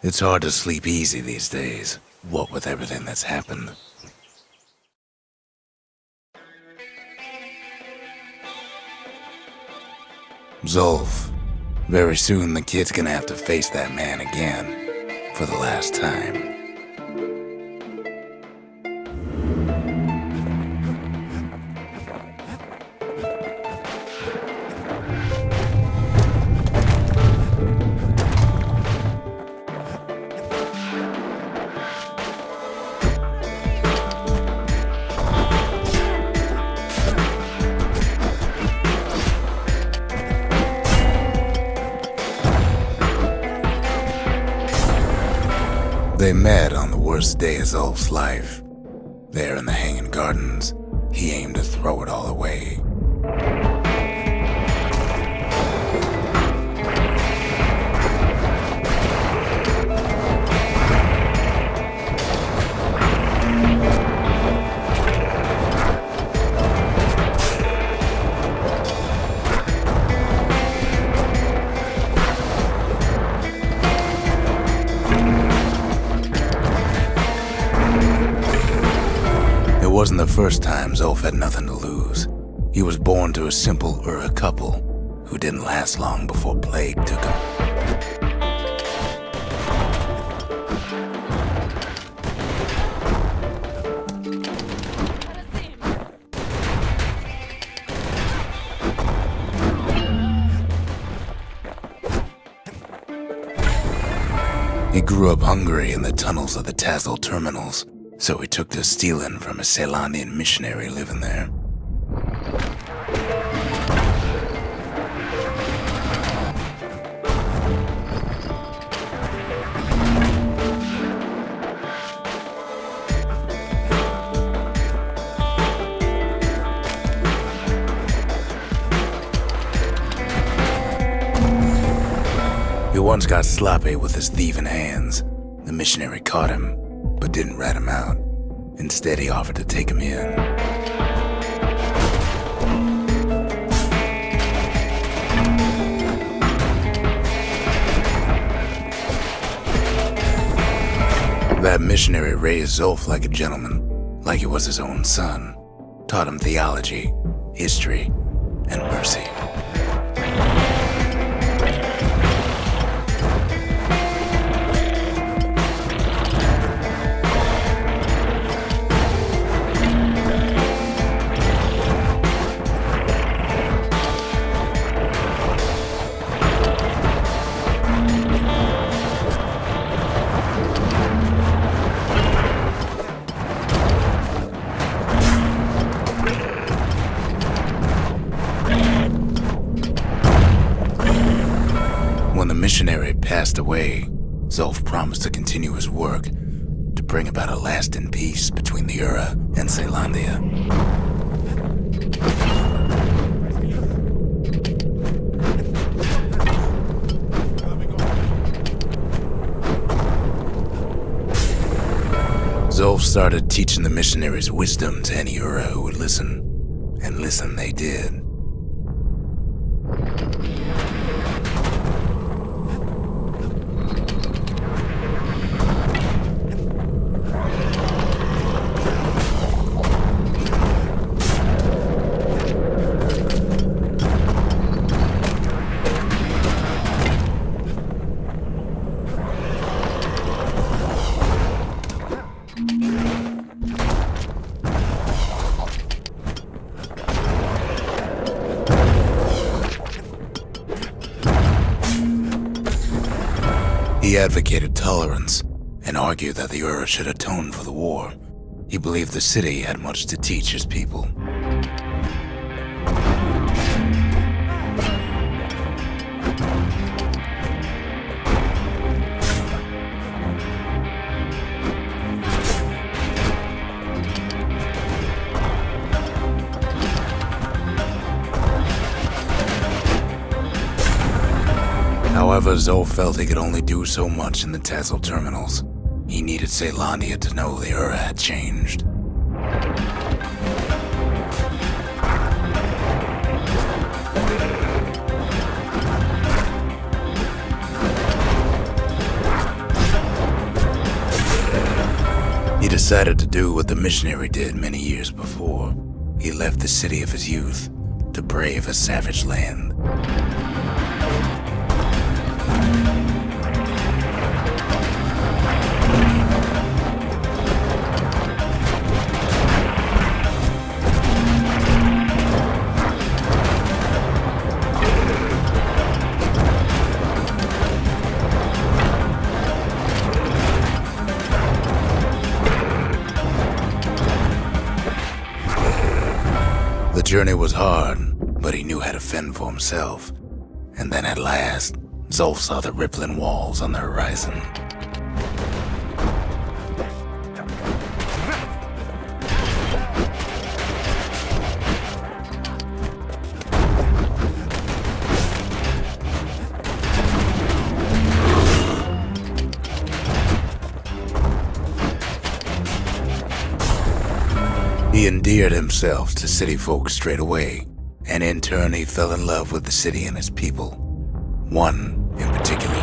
It's hard to sleep easy these days, what with everything that's happened. Zulf, very soon the kid's gonna have to face that man again, for the last time. They met on the worst day of Zulf's life. There in the Hanging Gardens, he aimed to throw it all away. It wasn't the first time Zulf had nothing to lose. He was born to a simple Ura couple who didn't last long before plague took him. He grew up hungry in the tunnels of the Tazzle terminals, so he took to stealing from a Ceylandian missionary living there. He once got sloppy with his thieving hands. The missionary caught him, but didn't rat him out. Instead, he offered to take him in. That missionary raised Zulf like a gentleman, like he was his own son. Taught him theology, history, and mercy. When the missionary passed away, Zulf promised to continue his work to bring about a lasting peace between the Ura and Ceylandia. Zulf started teaching the missionaries wisdom to any Ura who would listen, and listen they did. He advocated tolerance and argued that the Ura should atone for the war. He believed the city had much to teach his people. However, Zulf felt he could only do so much in the Tazzle terminals. He needed Ceylandia to know the Ura had changed. decided to do what the missionary did many years before. He left the city of his youth to brave a savage land. The journey was hard, but he knew how to fend for himself. And then at last, Zulf saw the rippling walls on the horizon. He endeared himself to city folk straight away, and in turn he fell in love with the city and its people. One in particular.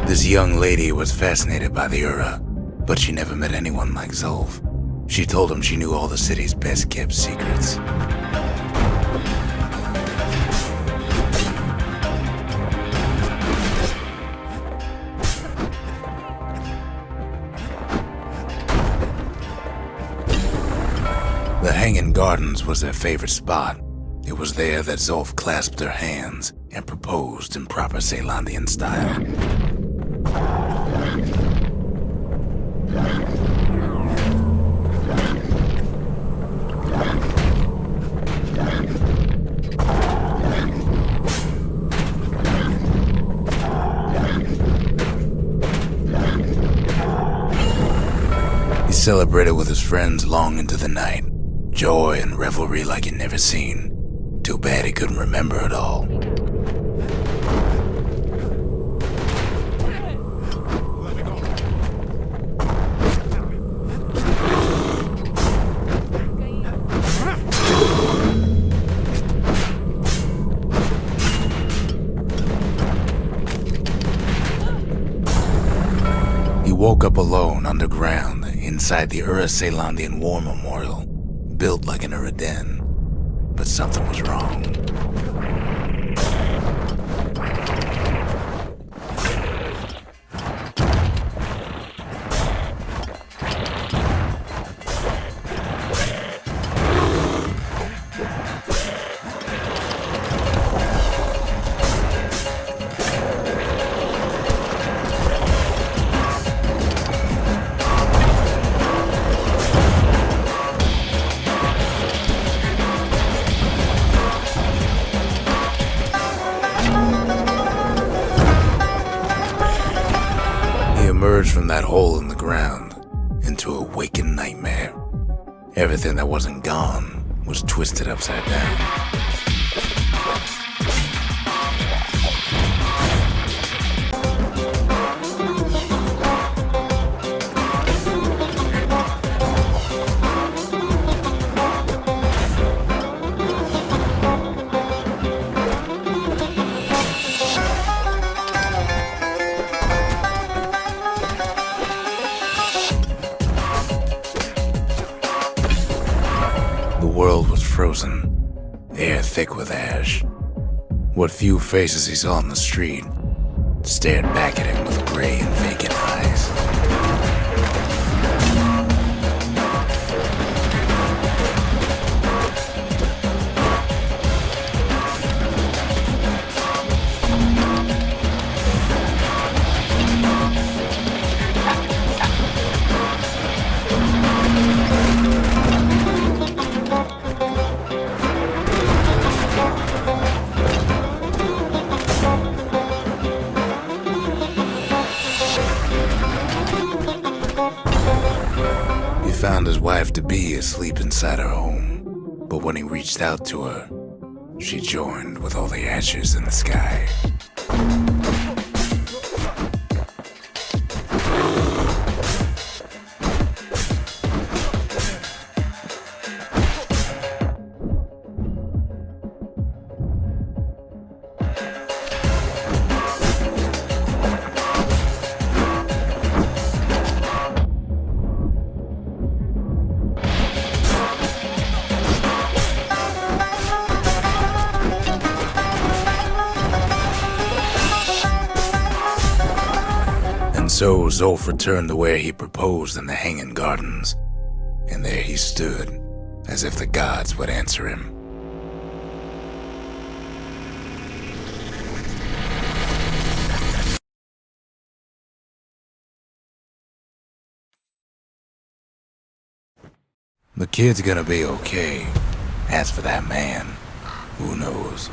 This young lady was fascinated by the Ura, but she never met anyone like Zulf. She told him she knew all the city's best-kept secrets. The Hanging Gardens was their favorite spot. It was there that Zulf clasped her hands and proposed in proper Ceylandian style. He celebrated with his friends long into the night. Joy and revelry like he'd never seen. Too bad he couldn't remember it all. He woke up alone underground inside the Ceylandian War Memorial, built like an Ura den. But something was wrong. Emerged from that hole in the ground into a waking nightmare. Everything that wasn't gone was twisted upside down. The world was frozen, air thick with ash. What few faces he saw on the street stared back at him with gray and vacant eyes. He found his wife-to-be asleep inside her home, but when he reached out to her, She joined with all the ashes in the sky. So Zulf returned to where he proposed in the Hanging Gardens, and there he stood, as if the gods would answer him. The kid's gonna be okay. As for that man, who knows?